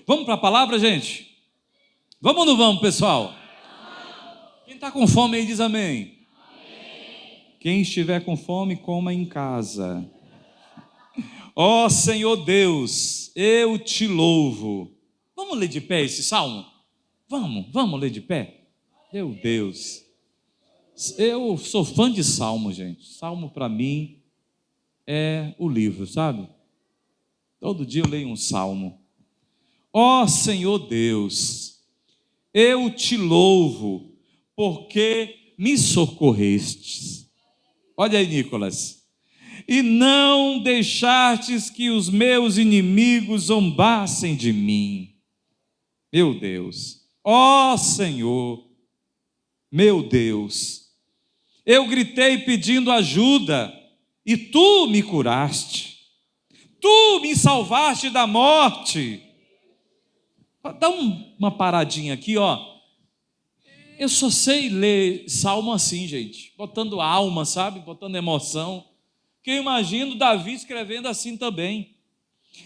Vamos para a palavra, gente? Vamos ou não vamos, pessoal? Quem está com fome aí diz amém. Quem estiver com fome, coma em casa. Ó Senhor Deus, eu te louvo. Vamos ler de pé esse salmo? Vamos ler de pé? Meu Deus, eu sou fã de salmo, gente. Salmo para mim é o livro, sabe? Todo dia eu leio um salmo. Ó Senhor Deus, eu te louvo, porque me socorrestes. Olha aí, Nicolas. E não deixastes que os meus inimigos zombassem de mim. Meu Deus, ó Senhor, meu Deus, eu gritei pedindo ajuda, e tu me curaste. Tu me salvaste da morte. Dá uma paradinha aqui, ó. Eu só sei ler salmo assim, gente, botando alma, sabe? Botando emoção. Que eu imagino Davi escrevendo assim também.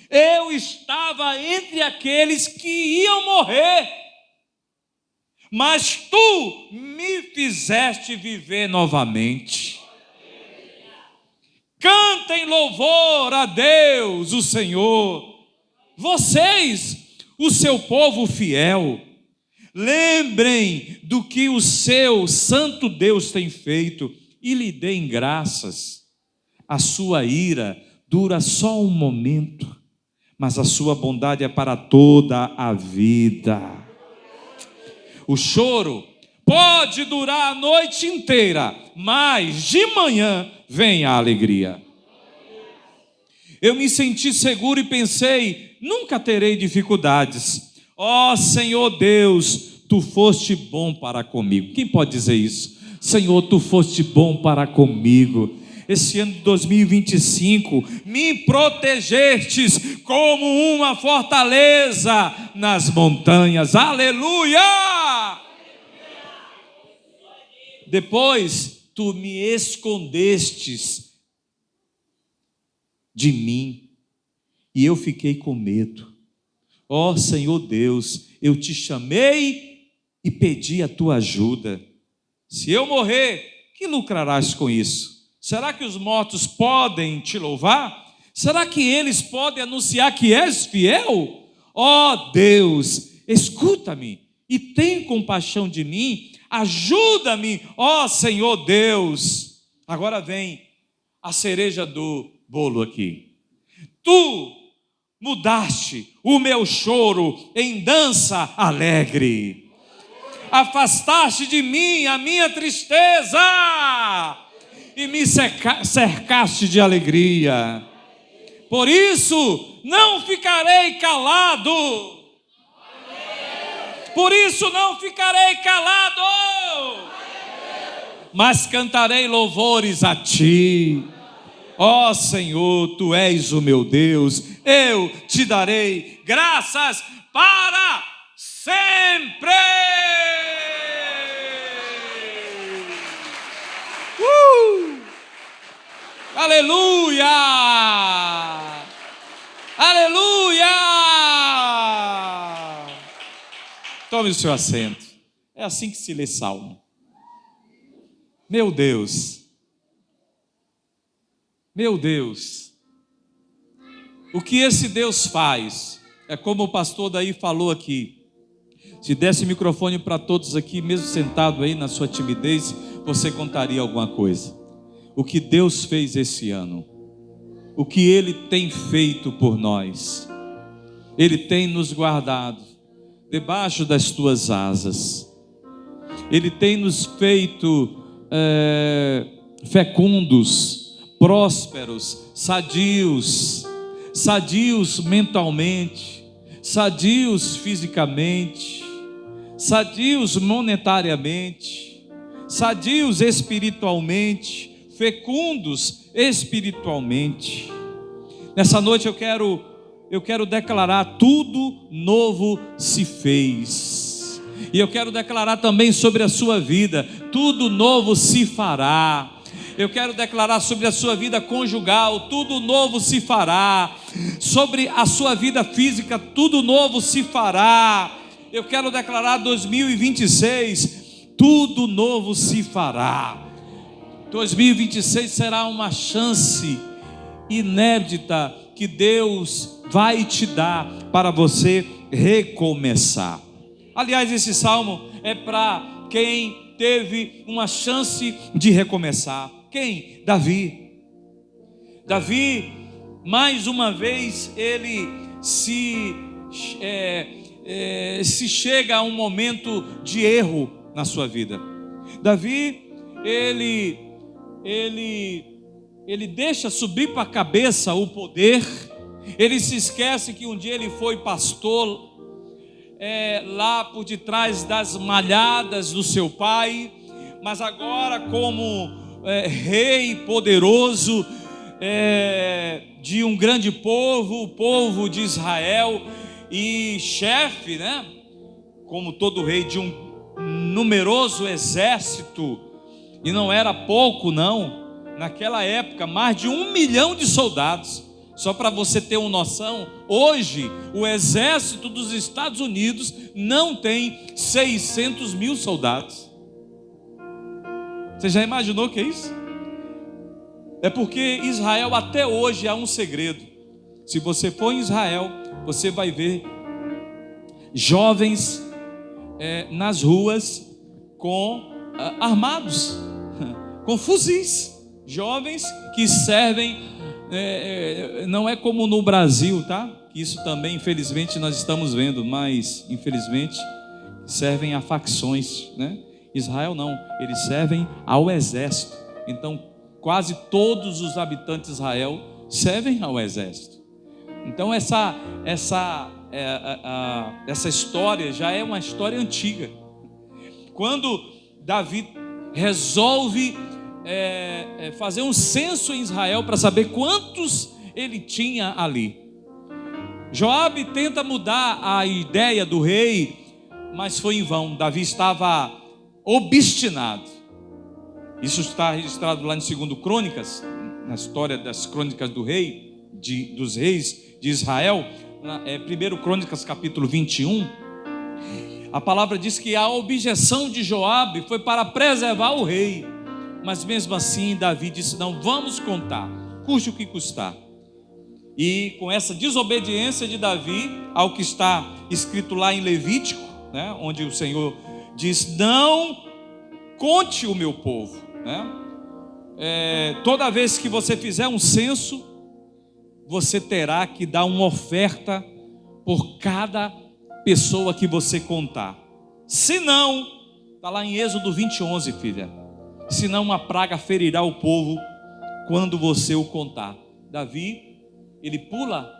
Eu estava entre aqueles que iam morrer, mas tu me fizeste viver novamente. Cantem louvor a Deus, o Senhor. Vocês, o seu povo fiel, lembrem do que o seu santo Deus tem feito e lhe deem graças. A sua ira dura só um momento, mas a sua bondade é para toda a vida. O choro pode durar a noite inteira, mas de manhã vem a alegria. Eu me senti seguro e pensei, nunca terei dificuldades. Ó Senhor Deus, tu foste bom para comigo. Quem pode dizer isso? Senhor, tu foste bom para comigo. Esse ano de 2025, me protegestes como uma fortaleza nas montanhas. Aleluia! Depois, tu me escondestes de mim, e eu fiquei com medo. Ó Senhor Deus, eu te chamei e pedi a tua ajuda. Se eu morrer, que lucrarás com isso? Será que os mortos podem te louvar? Será que eles podem anunciar que és fiel? Ó Deus, escuta-me e tem compaixão de mim. Ajuda-me, ó Senhor Deus. Agora vem a cereja do bolo aqui. Tu mudaste o meu choro em dança alegre. Afastaste de mim a minha tristeza e me cercaste de alegria. Por isso não ficarei calado. Por isso não ficarei calado, mas cantarei louvores a ti. Ó Senhor, tu és o meu Deus, eu te darei graças para sempre. Aleluia! Aleluia! Tome o seu assento. É assim que se lê salmo. Meu Deus. Meu Deus. O que esse Deus faz? É como o pastor daí falou aqui. Se desse microfone para todos aqui, mesmo sentado aí na sua timidez, você contaria alguma coisa. O que Deus fez esse ano. O que Ele tem feito por nós. Ele tem nos guardado debaixo das tuas asas. Ele tem nos feito fecundos, prósperos, sadios mentalmente, sadios fisicamente, sadios monetariamente, sadios espiritualmente, fecundos espiritualmente. Nessa noite eu quero declarar: tudo novo se fez. E eu quero declarar também sobre a sua vida: tudo novo se fará. Eu quero declarar sobre a sua vida conjugal: tudo novo se fará. Sobre a sua vida física, tudo novo se fará. Eu quero declarar 2026, tudo novo se fará. 2026 será uma chance inédita que Deus vai te dar para você recomeçar. Aliás, esse salmo é para quem teve uma chance de recomeçar. Quem? Davi. Davi, mais uma vez, ele se chega a um momento de erro na sua vida. Davi, ele deixa subir para a cabeça o poder. Ele se esquece que um dia ele foi pastor lá por detrás das malhadas do seu pai, mas agora como rei poderoso de um grande povo, o povo de Israel, e chefe, né, como todo rei, de um numeroso exército. E não era pouco não, naquela época mais de 1 milhão de soldados. Só para você ter uma noção, hoje o exército dos Estados Unidos não tem 600 mil soldados. Você já imaginou o que é isso? É porque Israel até hoje há um segredo. Se você for em Israel, você vai ver jovens nas ruas armados, com fuzis. Jovens que servem, não é como no Brasil, tá? Isso também, infelizmente, nós estamos vendo, mas infelizmente servem a facções, né? Israel não, eles servem ao exército. Então, quase todos os habitantes de Israel servem ao exército. Então, essa história já é uma história antiga. Quando Davi resolve fazer um censo em Israel para saber quantos ele tinha ali, Joabe tenta mudar a ideia do rei, mas foi em vão. Davi estava obstinado. Isso está registrado lá em 2 Crônicas, na história das crônicas dos reis de Israel, 1 Crônicas capítulo 21. A palavra diz que a objeção de Joabe foi para preservar o rei, mas mesmo assim Davi disse: não, vamos contar, custe o que custar. E com essa desobediência de Davi ao que está escrito lá em Levítico, né, onde o Senhor diz: não conte o meu povo, né? Toda vez que você fizer um censo, você terá que dar uma oferta por cada pessoa que você contar. Se não, está lá em Êxodo 20:11, filha, senão uma praga ferirá o povo quando você o contar. Davi, ele pula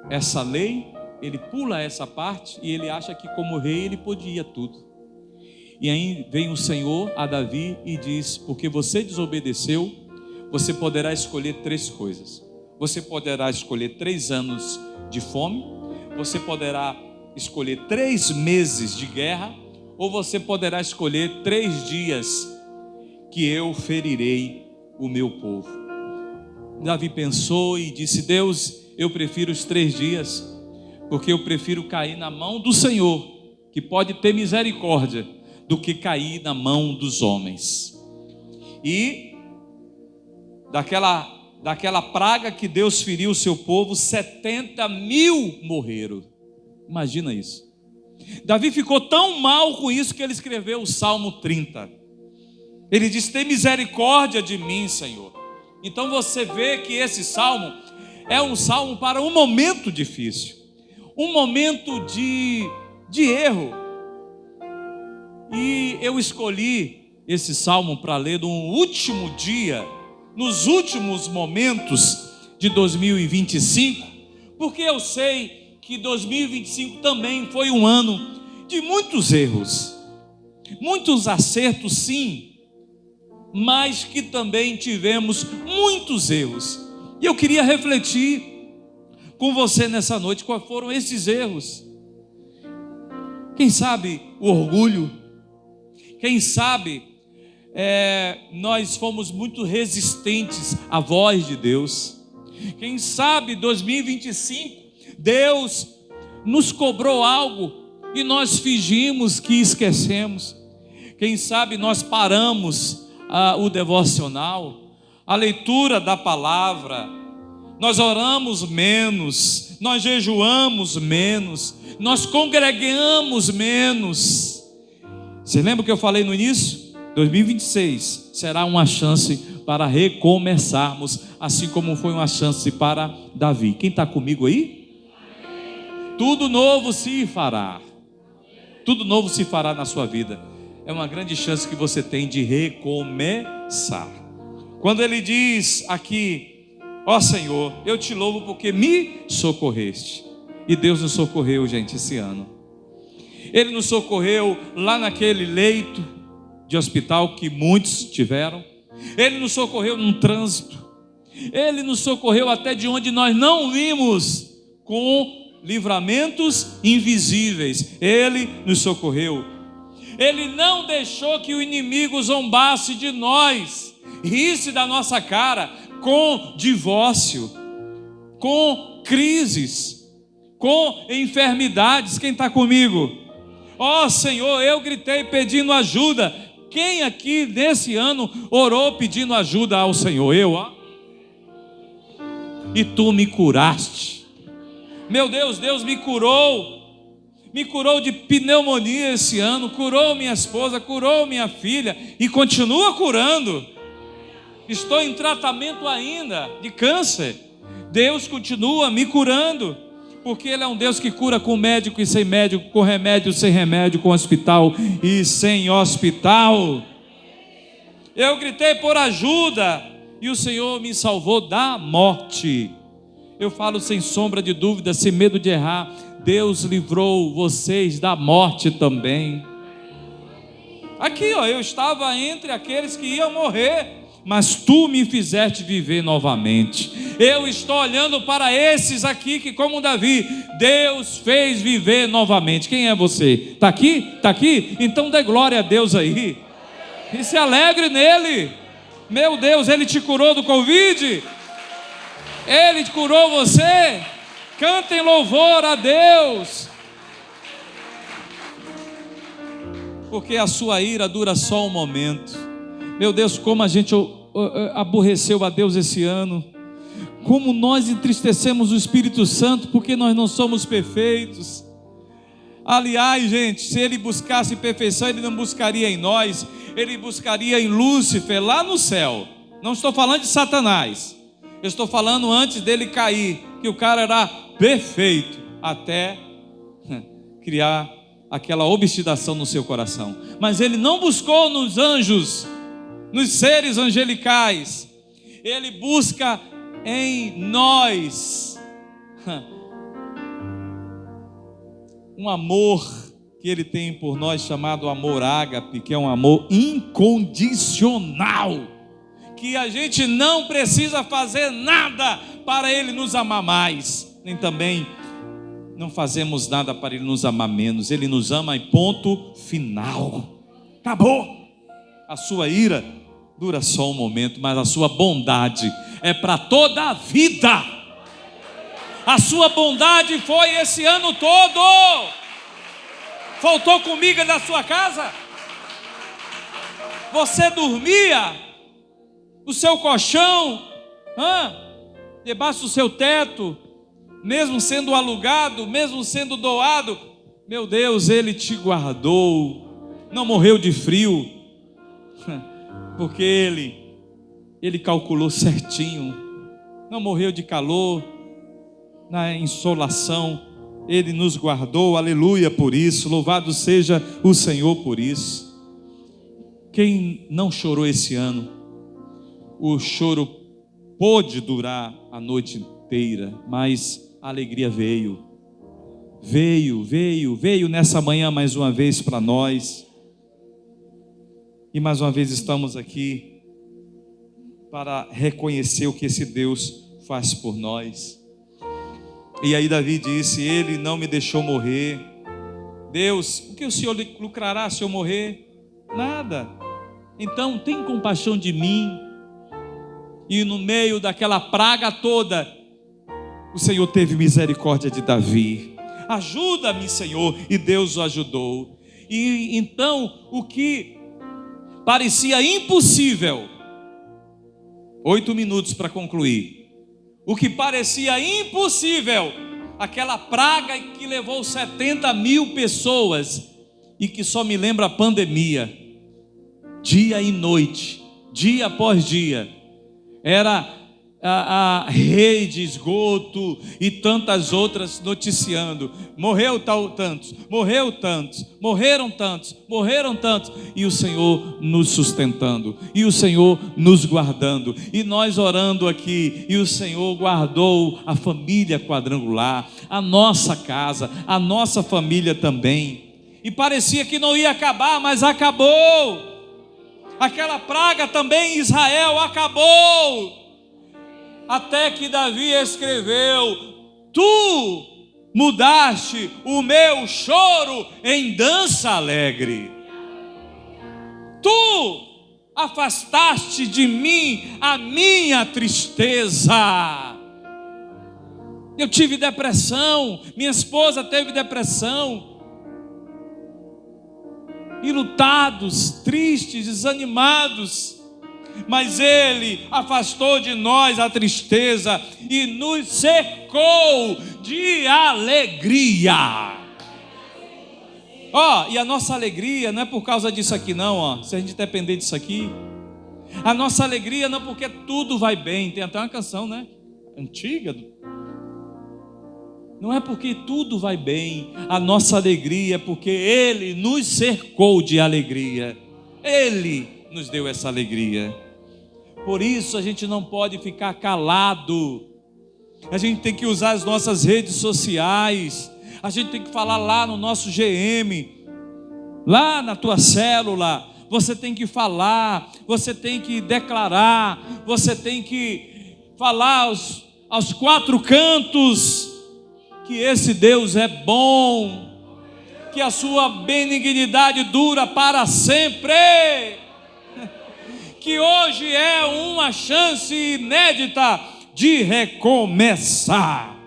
essa lei, ele pula essa parte, e ele acha que como rei ele podia tudo. E aí vem o Senhor a Davi e diz: porque você desobedeceu, você poderá escolher 3 coisas. Você poderá escolher 3 anos de fome, você poderá escolher 3 meses de guerra, ou você poderá escolher 3 dias que eu ferirei o meu povo. Davi pensou e disse: Deus, eu prefiro os 3 dias, porque eu prefiro cair na mão do Senhor, que pode ter misericórdia, do que cair na mão dos homens. E daquela praga que Deus feriu o seu povo, 70 mil morreram. Imagina isso. Davi ficou tão mal com isso que ele escreveu o Salmo 30. Ele diz: tem misericórdia de mim, Senhor. Então você vê que esse salmo é um salmo para um momento difícil, um momento de erro. E eu escolhi esse salmo para ler no último dia, nos últimos momentos de 2025, porque eu sei que 2025 também foi um ano de muitos erros, muitos acertos, sim, mas que também tivemos muitos erros. E eu queria refletir com você nessa noite quais foram esses erros. Quem sabe o orgulho, quem sabe nós fomos muito resistentes à voz de Deus. Quem sabe 2025 Deus nos cobrou algo e nós fingimos que esquecemos. Quem sabe nós paramos o devocional, a leitura da palavra, nós oramos menos, nós jejuamos menos, nós congregamos menos. Você lembra o que eu falei no início? 2026 será uma chance para recomeçarmos, assim como foi uma chance para Davi. Quem está comigo aí? Tudo novo se fará. Tudo novo se fará na sua vida. É uma grande chance que você tem de recomeçar. Quando ele diz aqui: ó Senhor, eu te louvo porque me socorreste. E Deus nos socorreu, gente, esse ano. Ele nos socorreu lá naquele leito de hospital que muitos tiveram. Ele nos socorreu num trânsito. Ele nos socorreu até de onde nós não vimos, com livramentos invisíveis. Ele nos socorreu. Ele não deixou que o inimigo zombasse de nós, risse da nossa cara com divórcio, com crises, com enfermidades. Quem está comigo? Ó Senhor, eu gritei pedindo ajuda. Quem aqui nesse ano orou pedindo ajuda ao Senhor? Eu, ó. E tu me curaste. Meu Deus, Deus me curou de pneumonia esse ano, curou minha esposa, curou minha filha e continua curando. Estou em tratamento ainda de câncer. Deus continua me curando, porque Ele é um Deus que cura com médico e sem médico, com remédio e sem remédio, com hospital e sem hospital. Eu gritei por ajuda e o Senhor me salvou da morte. Eu falo sem sombra de dúvida, sem medo de errar, Deus livrou vocês da morte também. Aqui, ó, eu estava entre aqueles que iam morrer, mas tu me fizeste viver novamente. Eu estou olhando para esses aqui que, como Davi, Deus fez viver novamente. Quem é você? Está aqui? Está aqui? Então dê glória a Deus aí e se alegre nele. Meu Deus, Ele te curou do Covid? Ele te curou você? Cantem louvor a Deus, porque a sua ira dura só um momento. Meu Deus, como a gente aborreceu a Deus esse ano, como nós entristecemos o Espírito Santo, porque nós não somos perfeitos. Aliás, gente, se Ele buscasse perfeição, Ele não buscaria em nós, Ele buscaria em Lúcifer, lá no céu. Não estou falando de Satanás, eu estou falando antes dele cair, que o cara era perfeito, até criar aquela obstinação no seu coração. Mas Ele não buscou nos anjos, nos seres angelicais, Ele busca em nós um amor que Ele tem por nós, chamado amor ágape, que é um amor incondicional, que a gente não precisa fazer nada para Ele nos amar mais, nem também não fazemos nada para Ele nos amar menos. Ele nos ama e ponto final. Acabou. A sua ira dura só um momento, mas a sua bondade é para toda a vida. A sua bondade foi esse ano todo. Faltou comida na sua casa? Você dormia no seu colchão, debaixo do seu teto, mesmo sendo alugado, mesmo sendo doado? Meu Deus, Ele te guardou, não morreu de frio, porque Ele calculou certinho, não morreu de calor, na insolação, Ele nos guardou. Aleluia por isso, louvado seja o Senhor por isso. Quem não chorou esse ano, o choro pôde durar a noite inteira, mas a alegria veio nessa manhã mais uma vez para nós. E mais uma vez estamos aqui para reconhecer o que esse Deus faz por nós. E aí Davi disse: Ele não me deixou morrer. Deus, o que o Senhor lucrará se eu morrer? Nada. Então tem compaixão de mim e no meio daquela praga toda, o Senhor teve misericórdia de Davi. Ajuda-me, Senhor, e Deus o ajudou. E então, o que parecia impossível, 8 minutos para concluir, o que parecia impossível, aquela praga que levou 70.000 pessoas, e que só me lembra a pandemia, dia e noite, dia após dia, era a rede de esgoto e tantas outras noticiando: morreu tantos, morreu tantos, morreram tantos, e o Senhor nos sustentando, e o Senhor nos guardando, e nós orando aqui, e o Senhor guardou a família Quadrangular, a nossa casa, a nossa família também. E parecia que não ia acabar, mas acabou. Aquela praga também em Israel acabou. Até que Davi escreveu: tu mudaste o meu choro em dança alegre. Tu afastaste de mim a minha tristeza. Eu tive depressão, minha esposa teve depressão, enlutados, tristes, desanimados, mas Ele afastou de nós a tristeza e nos cercou de alegria. E a nossa alegria não é por causa disso aqui não, se a gente depender disso aqui. A nossa alegria não é porque tudo vai bem, tem até uma canção, né, antiga. Não é porque tudo vai bem, a nossa alegria é porque Ele nos cercou de alegria. Ele nos deu essa alegria. Por isso a gente não pode ficar calado. A gente tem que usar as nossas redes sociais. A gente tem que falar lá no nosso GM, lá na tua célula. Você tem que falar, você tem que declarar, você tem que falar aos 4 cantos que esse Deus é bom, que a sua benignidade dura para sempre, que hoje é uma chance inédita de recomeçar.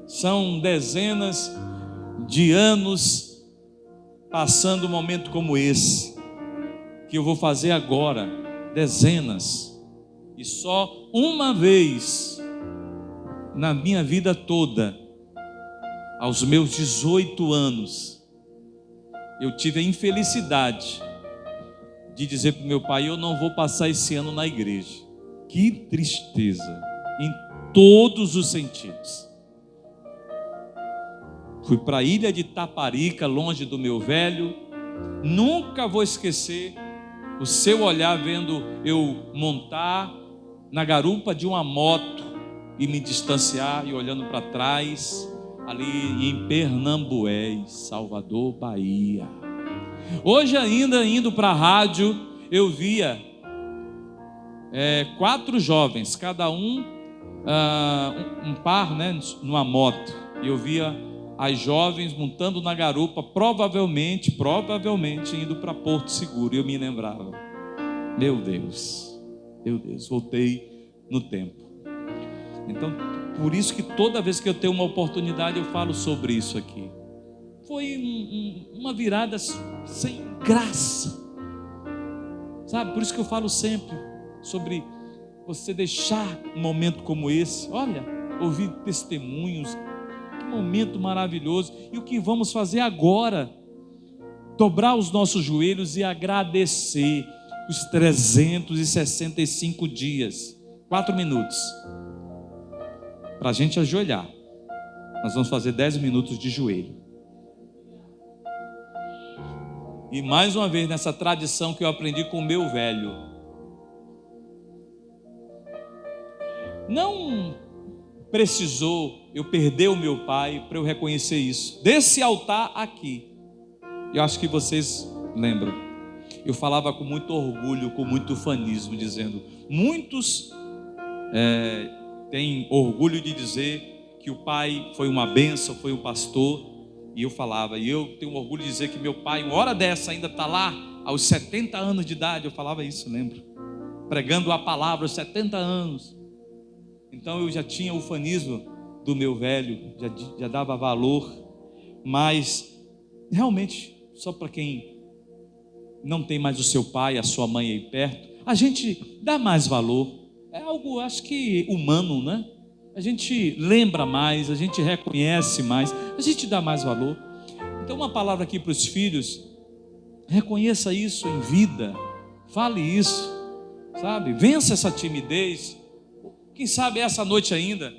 São dezenas de anos passando um momento como esse, que eu vou fazer agora, dezenas. E só uma vez na minha vida toda, aos meus 18 anos, eu tive a infelicidade de dizer para o meu pai: eu não vou passar esse ano na igreja. Que tristeza, em todos os sentidos. Fui para a ilha de Taparica, longe do meu velho. Nunca vou esquecer o seu olhar vendo eu montar na garupa de uma moto e me distanciar e olhando para trás, ali em Pernambués, Salvador, Bahia. Hoje ainda indo para a rádio, eu via 4 jovens, cada um par, né, numa moto, e eu via as jovens montando na garupa, provavelmente indo para Porto Seguro. E eu me lembrava: meu Deus, voltei no tempo. Então, por isso que toda vez que eu tenho uma oportunidade, eu falo sobre isso aqui. Foi uma virada sem graça, sabe? Por isso que eu falo sempre sobre você deixar um momento como esse. Olha, ouvir testemunhos, que momento maravilhoso. E o que vamos fazer agora? Dobrar os nossos joelhos e agradecer os 365 dias. 4 minutos para a gente ajoelhar. Nós vamos fazer 10 minutos de joelho. E mais uma vez, nessa tradição que eu aprendi com o meu velho, não precisou eu perder o meu pai para eu reconhecer isso. Desse altar aqui, eu acho que vocês lembram, eu falava com muito orgulho, com muito ufanismo, dizendo: muitos têm orgulho de dizer que o pai foi uma bênção, foi um pastor. E eu falava, e eu tenho orgulho de dizer que meu pai, uma hora dessa, ainda está lá Aos 70 anos de idade, eu falava isso, lembro. Pregando a palavra aos 70 anos. Então eu já tinha o ufanismo do meu velho, já dava valor. Mas, realmente, só para quem não tem mais o seu pai, a sua mãe aí perto, a gente dá mais valor. É algo, acho que humano, né? A gente lembra mais, a gente reconhece mais, a gente dá mais valor. Então uma palavra aqui para os filhos: reconheça isso em vida, fale isso, sabe? Vença essa timidez. Quem sabe essa noite ainda,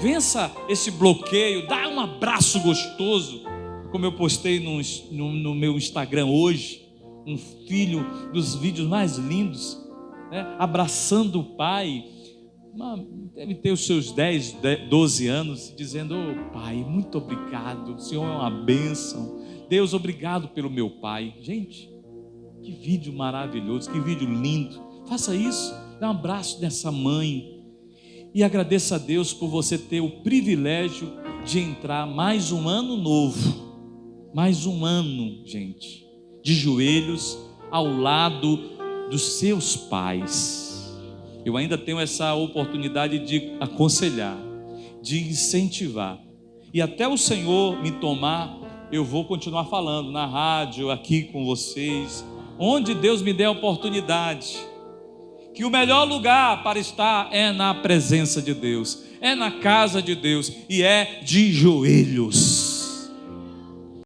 vença esse bloqueio, dá um abraço gostoso, como eu postei no meu Instagram hoje, um filho dos vídeos mais lindos, né? Abraçando o pai, deve ter os seus 10, 12 anos, dizendo: oh, pai, muito obrigado, o Senhor é uma bênção, Deus, obrigado pelo meu pai. Gente, que vídeo maravilhoso, que vídeo lindo. Faça isso, dá um abraço nessa mãe e agradeça a Deus por você ter o privilégio de entrar mais um ano novo, mais um ano, gente, de joelhos ao lado dos seus pais. Eu ainda tenho essa oportunidade de aconselhar, de incentivar, e até o Senhor me tomar, eu vou continuar falando na rádio, aqui com vocês, onde Deus me der a oportunidade, que o melhor lugar para estar é na presença de Deus, é na casa de Deus, e é de joelhos.